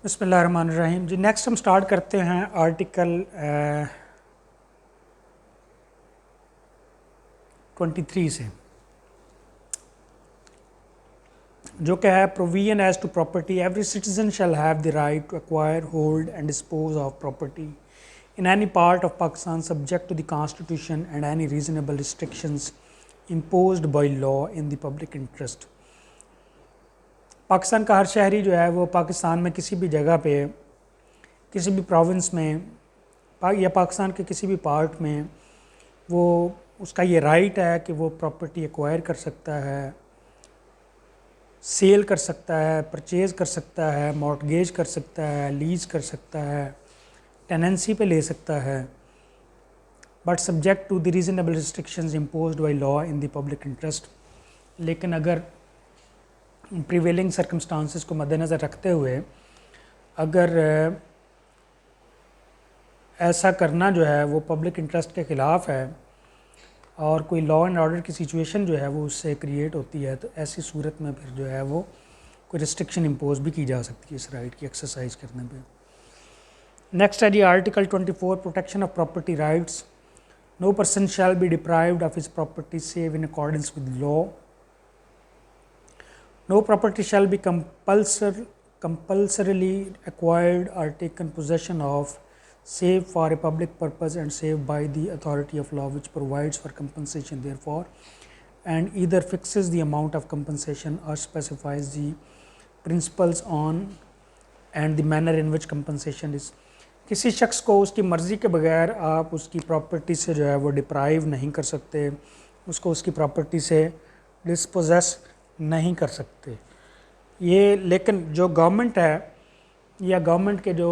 بسم اللہ الرحمن الرحیم جی نیکسٹ ہم سٹارٹ کرتے ہیں آرٹیکل 23 سے، جو کہ ہے provision as to property every citizen shall have the right to acquire hold and dispose of property in any part of Pakistan subject to the constitution and any reasonable restrictions imposed by law in the public interest. Pakistan کا ہر شہری جو ہے وہ پاکستان میں کسی بھی جگہ پہ، کسی بھی پروونس میں یا پاکستان کے کسی بھی پارٹ میں، وہ اس کا یہ رائٹ ہے کہ وہ پراپرٹی ایکوائر کر سکتا ہے، سیل کر سکتا ہے، پرچیز کر سکتا ہے، مارٹگیج کر سکتا ہے، لیز کر سکتا ہے، ٹیننسی پہ لے سکتا ہے، but subject to the reasonable restrictions imposed by law in the public interest. لیکن اگر پریویلنگ سرکمسٹانسز کو مد نظر رکھتے ہوئے اگر ایسا کرنا جو ہے وہ پبلک انٹرسٹ کے خلاف ہے اور کوئی لا اینڈ آرڈر کی سچویشن جو ہے وہ اس سے کریٹ ہوتی ہے، تو ایسی صورت میں پھر جو ہے وہ کوئی ریسٹرکشن امپوز بھی کی جا سکتی ہے اس رائٹ کی ایکسرسائز کرنے پہ. نیکسٹ ہے جی article 24 protection of property rights. No person shall be deprived of his property save in accordance with law. No property shall be compulsorily acquired or taken possession of save for a public purpose and save by the authority of law which provides for compensation therefore and either fixes the amount of compensation or specifies the principles on and the manner in which compensation is. کسی شخص کو اس کی مرضی کے بغیر آپ اس کی property سے جو ہے وہ ڈپرائیو نہیں کر سکتے، اس کو اس کی پراپرٹی سے ڈسپوزیس نہیں کر سکتے. یہ لیکن جو گورنمنٹ ہے یا گورنمنٹ کے جو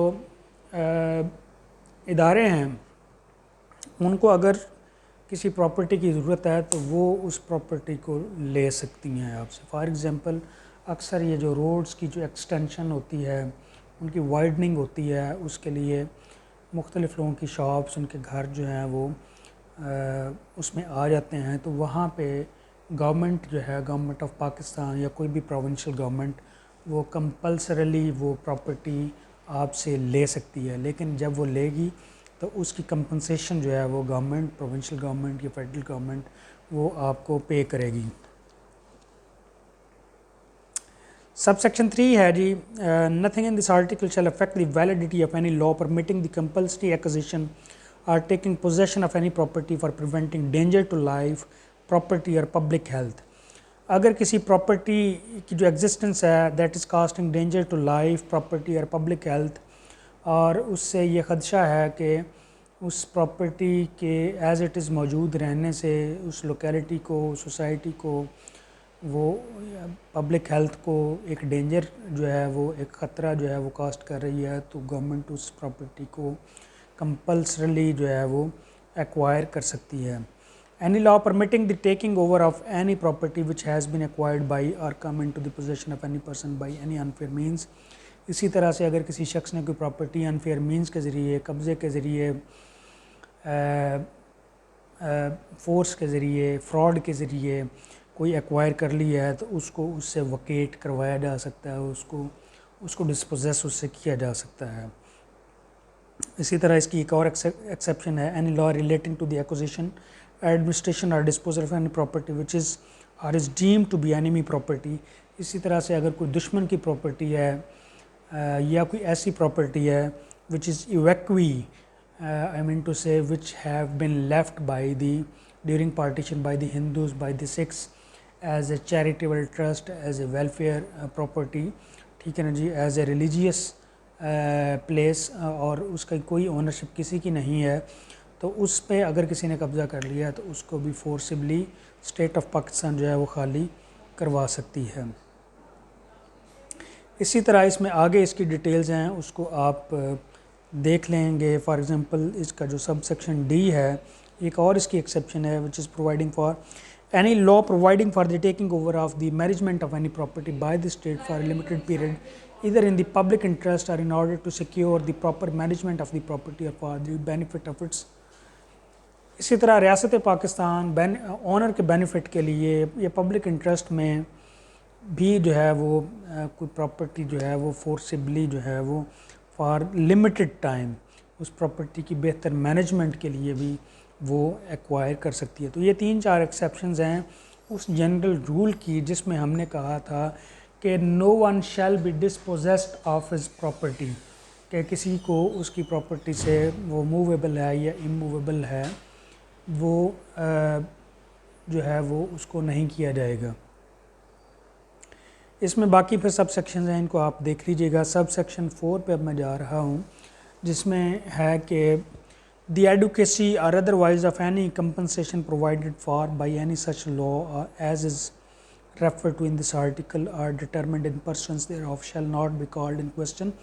ادارے ہیں ان کو اگر کسی پراپرٹی کی ضرورت ہے تو وہ اس پراپرٹی کو لے سکتی ہیں آپ سے. فار ایگزامپل اکثر یہ جو روڈز کی جو ایکسٹینشن ہوتی ہے، ان کی وائڈننگ ہوتی ہے، اس کے لیے مختلف لوگوں کی شاپس، ان کے گھر جو ہیں وہ اس میں آ جاتے ہیں، تو وہاں پہ گورنمنٹ جو ہے، گورنمنٹ آف پاکستان یا کوئی بھی پروونشل گورنمنٹ، وہ کمپلسریلی وہ پراپرٹی آپ سے لے سکتی ہے. لیکن جب وہ لے گی تو اس کی کمپنسیشن جو ہے وہ گورنمنٹ، پروونشل گورنمنٹ یا فیڈرل گورنمنٹ وہ آپ کو پے کرے گی. سب سیکشن 3 ہے جی nothing in this article shall affect the validity of any law permitting the compulsory acquisition or taking possession of any property for preventing danger to life, property or public health. اگر کسی property کی جو existence ہے that is casting danger to life, property or public health, اور اس سے یہ خدشہ ہے کہ اس پراپرٹی کے ایز اٹ از موجود رہنے سے اس لوکیلٹی کو، سوسائٹی کو، وہ پبلک ہیلتھ کو ایک ڈینجر جو ہے وہ ایک خطرہ جو ہے وہ کاسٹ کر رہی ہے، تو گورنمنٹ اس پراپرٹی کو کمپلسریلی جو ہے وہ ایکوائر کر سکتی ہے. Any law permitting the taking over of any property which has been acquired by or come into the possession of any person by any unfair means. اسی طرح سے اگر کسی شخص نے کوئی پراپرٹی انفیئر مینس کے ذریعے، قبضے کے ذریعے، فورس کے ذریعے، فراڈ کے ذریعے کوئی ایکوائر کر لی ہے تو اس کو اس سے وکیٹ کروایا جا سکتا ہے، اس کو ڈسپوزیس اس سے کیا جا سکتا ہے. اسی طرح اس کی ایک اور ایکسیپشن ہے any law relating to the acquisition, administration or disposal of any property which is or is deemed to be enemy property. اسی طرح سے اگر کوئی دشمن کی پراپرٹی ہے یا کوئی ایسی پراپرٹی ہے which is ایویکوی I mean to say which have been left by the during partition by the Hindus, by the Sikhs as a charitable trust, as a welfare property, ٹھیک ہے نا جی، ایز اے ریلیجیس پلیس، اور اس کا کوئی ownership کسی کی نہیں ہے، تو اس پہ اگر کسی نے قبضہ کر لیا تو اس کو بھی فورسبلی اسٹیٹ آف پاکستان جو ہے وہ خالی کروا سکتی ہے. اسی طرح اس میں آگے اس کی ڈیٹیلز ہیں، اس کو آپ دیکھ لیں گے. فار ایگزامپل اس کا جو سب سیکشن ڈی ہے، ایک اور اس کی ایکسیپشن ہے which is providing for any law providing for the taking over of the management of any property by the state for a limited period either in the public interest or in order to secure the proper management of the property or for the benefit of its. اسی طرح ریاست Pakistan owner کے benefit کے لیے یا public interest میں بھی جو ہے وہ کوئی پراپرٹی جو ہے وہ فورسبلی جو ہے وہ فار لمیٹڈ ٹائم اس پراپرٹی کی بہتر مینجمنٹ کے لیے بھی وہ ایکوائر کر سکتی ہے. تو یہ 3-4 ایکسیپشنز ہیں اس جنرل رول کی جس میں ہم نے کہا تھا کہ no one shall be dispossessed of his property, کہ کسی کو اس کی پراپرٹی سے وہ موویبل ہے یا اموویبل ہے وہ جو ہے وہ اس کو نہیں کیا جائے گا. اس میں باقی پھر سب سیکشنز ہیں، ان کو آپ دیکھ لیجئے گا. سب سیکشن 4 پہ اب میں جا رہا ہوں جس میں ہے کہ دی ایڈوکیسی اور otherwise of any compensation provided for by any such law as is referred to in this article are determined in pursuance thereof shall not be called in question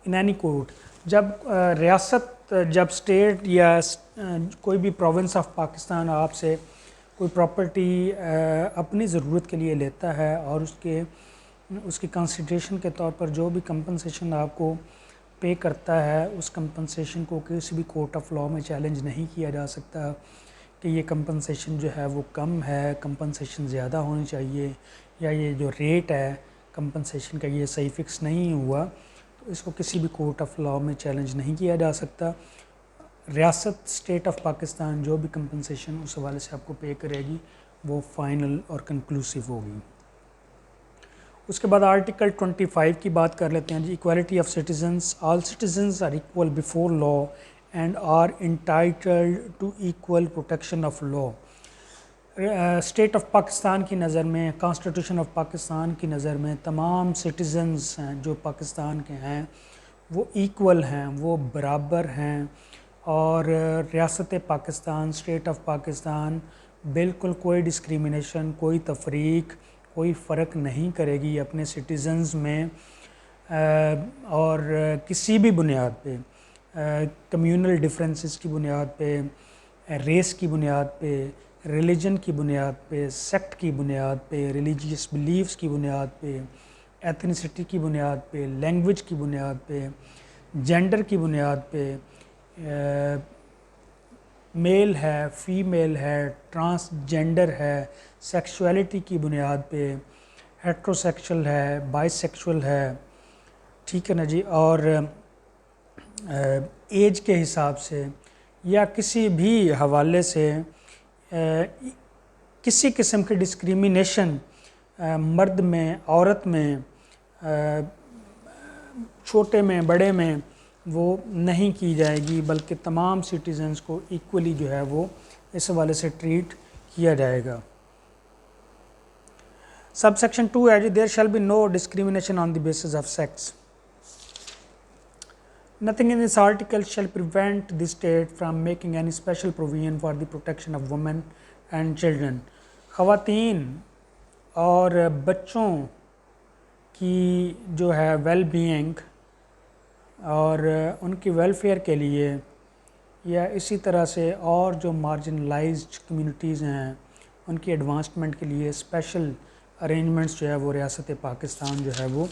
in any court. جب ریاست جب state یا کوئی بھی province of Pakistan آپ سے کوئی property اپنی ضرورت کے لیے لیتا ہے اور اس کی کنسیڈریشن کے طور پر جو بھی کمپنسیشن آپ کو پے کرتا ہے اس کمپنسیشن کو کسی بھی کورٹ آف لاء میں چیلنج نہیں کیا جا سکتا کہ یہ کمپنسیشن جو ہے وہ کم ہے، کمپنسیشن زیادہ ہونی چاہیے، یا یہ جو ریٹ ہے کمپنسیشن کا یہ صحیح فکس نہیں ہوا، تو اس کو کسی بھی کورٹ آف لاء میں چیلنج نہیں کیا جا سکتا. ریاست اسٹیٹ آف پاکستان جو بھی کمپنسیشن اس حوالے سے آپ کو پے کرے گی وہ فائنل اور کنکلوسیو ہوگی. اس کے بعد آرٹیکل 25 کی بات کر لیتے ہیں جی. Equality of citizens, all citizens are equal before law and are entitled to equal protection of law. State of Pakistan کی نظر میں، کانسٹیٹیوشن آف پاکستان کی نظر میں تمام سٹیزنز ہیں جو پاکستان کے ہیں وہ ایکول ہیں، وہ برابر ہیں، اور ریاست پاکستان، اسٹیٹ آف پاکستان بالکل کوئی ڈسکریمنیشن، کوئی تفریق، کوئی فرق نہیں کرے گی اپنے سٹیزنز میں، اور کسی بھی بنیاد پہ، کمیونل ڈفرینسز کی بنیاد پہ، ریس کی بنیاد پہ، ریلیجن کی بنیاد پہ، سیکٹ کی بنیاد پہ، ریلیجیس بلیفز کی بنیاد پہ، ایتھنیسٹی کی بنیاد پہ، لینگویج کی بنیاد پہ، جینڈر کی بنیاد پہ، میل ہے، فیمیل ہے، ٹرانس جینڈر ہے، سیکشولیٹی کی بنیاد پہ، ہیٹرو سیکشل ہے، بائی سیکشول ہے، ٹھیک ہے نا جی، اور ایج کے حساب سے یا کسی بھی حوالے سے کسی قسم کی ڈسکریمنیشن مرد میں، عورت میں، چھوٹے میں، بڑے میں وہ نہیں کی جائے گی، بلکہ تمام سٹیزنز کو ایکولی جو ہے وہ اس حوالے سے ٹریٹ کیا جائے گا. سب سیکشن 2 ہے جی. There shall be no discrimination on the basis of sex. Nothing in this article shall prevent the state from making any special provision for the protection of women and children. خواتین اور بچوں کی جو ہے well being اور ان کی welfare کے لیے، یا اسی طرح سے اور جو مارجنلائزڈ کمیونٹیز ہیں ان کی ایڈوانسمنٹ کے لیے اسپیشل ارینجمنٹس جو ہے وہ ریاست پاکستان جو ہے وہ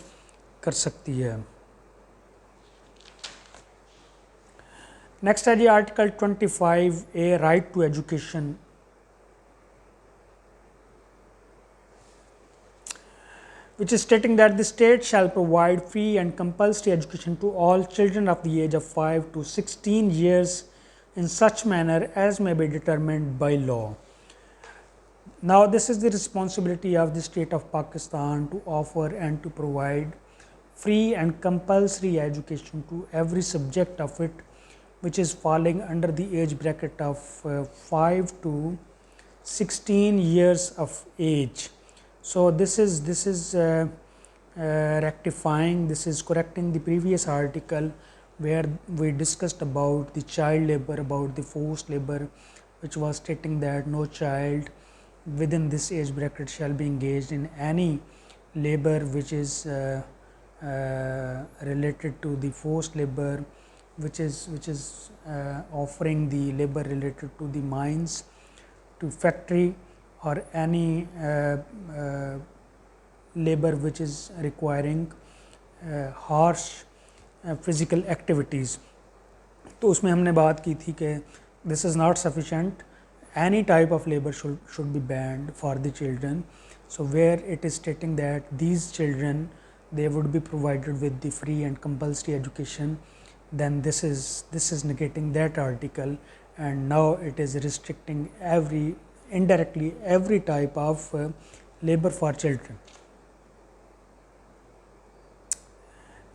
کر سکتی ہے. نیکسٹ ہے جی article 25A right to education. which is stating that the state shall provide free and compulsory education to all children of the age of 5 to 16 years in such manner as may be determined by law. Now this is the responsibility of the state of Pakistan to offer and to provide free and compulsory education to every subject of it which is falling under the age bracket of 5 to 16 years of age. So this is rectifying, this is correcting the previous article where we discussed about the child labor, about the forced labor, which was stating that no child within this age bracket shall be engaged in any labor which is related to the forced labor, which is offering the labor related to the mines, to factory, or any labor which is requiring harsh physical activities. تو اس میں ہم نے بات کی تھی کہ this is not sufficient, any type of labor should be banned for the children. So where it is stating that these children, they would be provided with the free and compulsory education, then this is negating that article, and now it is restricting indirectly every type of labor for children.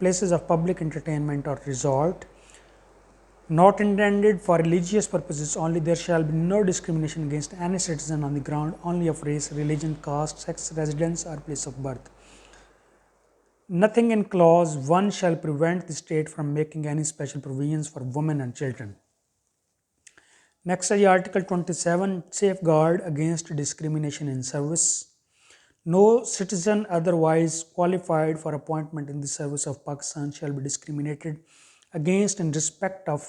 places of public entertainment or resort not intended for religious purposes only, there shall be no discrimination against any citizen on the ground only of race, religion, caste, sex, residence or place of birth. Nothing in clause 1 shall prevent the state from making any special provisions for women and children. Next is article 27, safeguard against discrimination in service. No citizen otherwise qualified for appointment in the service of Pakistan shall be discriminated against in respect of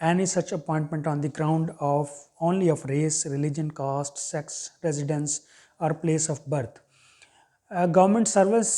any such appointment on the ground of only of race, religion, caste, sex, residence or place of birth. Government service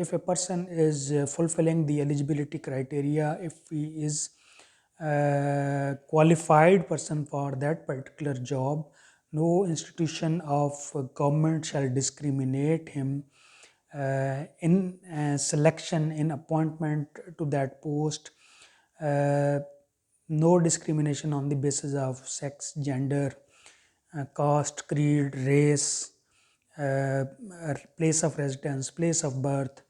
if a person is fulfilling the eligibility criteria, if he is qualified person for that particular job, no institution of government shall discriminate him in selection, in appointment to that post. No discrimination on the basis of sex, gender, caste, creed, race, place of residence, place of birth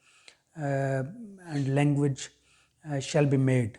and language shall be made.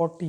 40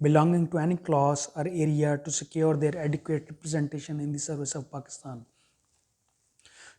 belonging to any class or area to secure their adequate representation in the service of Pakistan.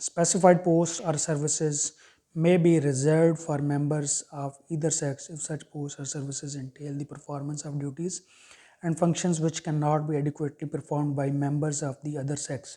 specified posts or services may be reserved for members of either sex if such posts or services entail the performance of duties and functions which cannot be adequately performed by members of the other sex.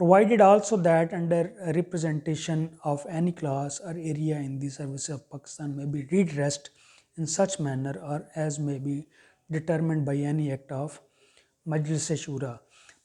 Provided also that under representation of any class or area in the service of Pakistan may be redressed in such manner or as may be determined by any act of Majlis-e-Shura.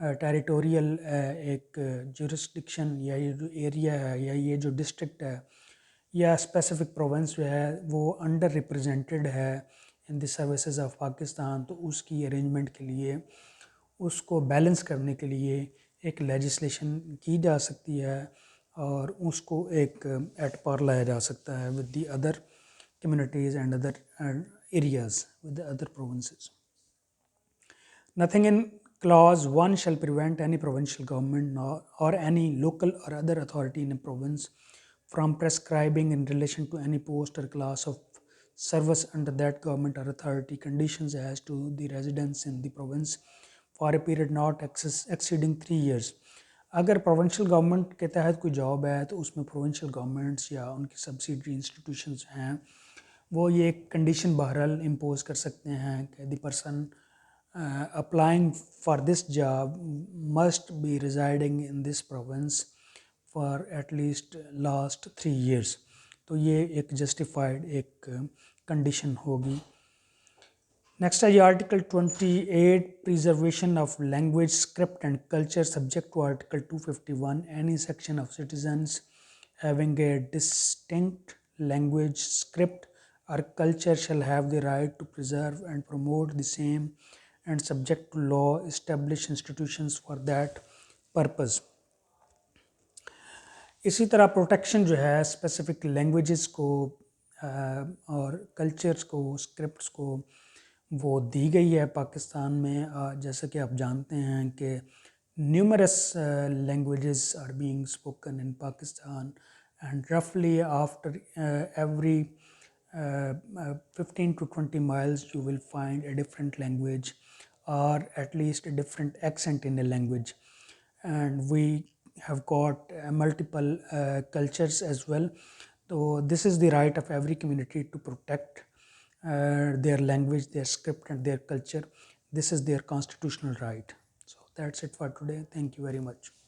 Territorial ایک jurisdiction یا یہ جو area ہے یا یہ جو district ہے یا اسپیسیفک پروونس جو ہے وہ انڈر ریپرزینٹیڈ ہے ان دی سروسز آف پاکستان، تو اس کی ارینجمنٹ کے لیے، اس کو بیلنس کرنے کے لیے ایک لیجسلیشن کی جا سکتی ہے اور اس کو ایک ایٹ پار لایا جا سکتا ہے with the other communities and other areas with the other provinces. Nothing in clause 1 shall prevent any provincial government or any local or other authority in a province from prescribing in relation to any post or class of service under that government or authority conditions as to the residence in the province for a period not exceeding 3 years. اگر provincial government کے تحت کوئی job ہے تو اس میں provincial governments یا ان کی subsidiary institutions ہیں وہ یہ ایک کنڈیشن بہرحال امپوز کر سکتے ہیں کہ the person applying for this job must be residing in this province for at least last 3 years. تو یہ ایک جسٹیفائڈ ایک کنڈیشن ہوگی. نیکسٹ ہے یہ article 28 preservation of language script and culture subject to article 251 any section of citizens having a distinct language script or culture shall have the right to preserve and promote the same and subject to law established institutions for that purpose. اسی طرح protection جو ہے specific languages کو اور cultures کو، scripts کو وہ دی گئی ہے پاکستان میں. جیسا کہ آپ جانتے ہیں کہ numerous languages are being spoken in Pakistan and رفلی after every 15 to 20 miles you will find a different language or at least a different accent in a language, and we have got multiple cultures as well. So this is the right of every community to protect their language, their script and their culture. This is their constitutional right. So that's it for today. Thank you very much.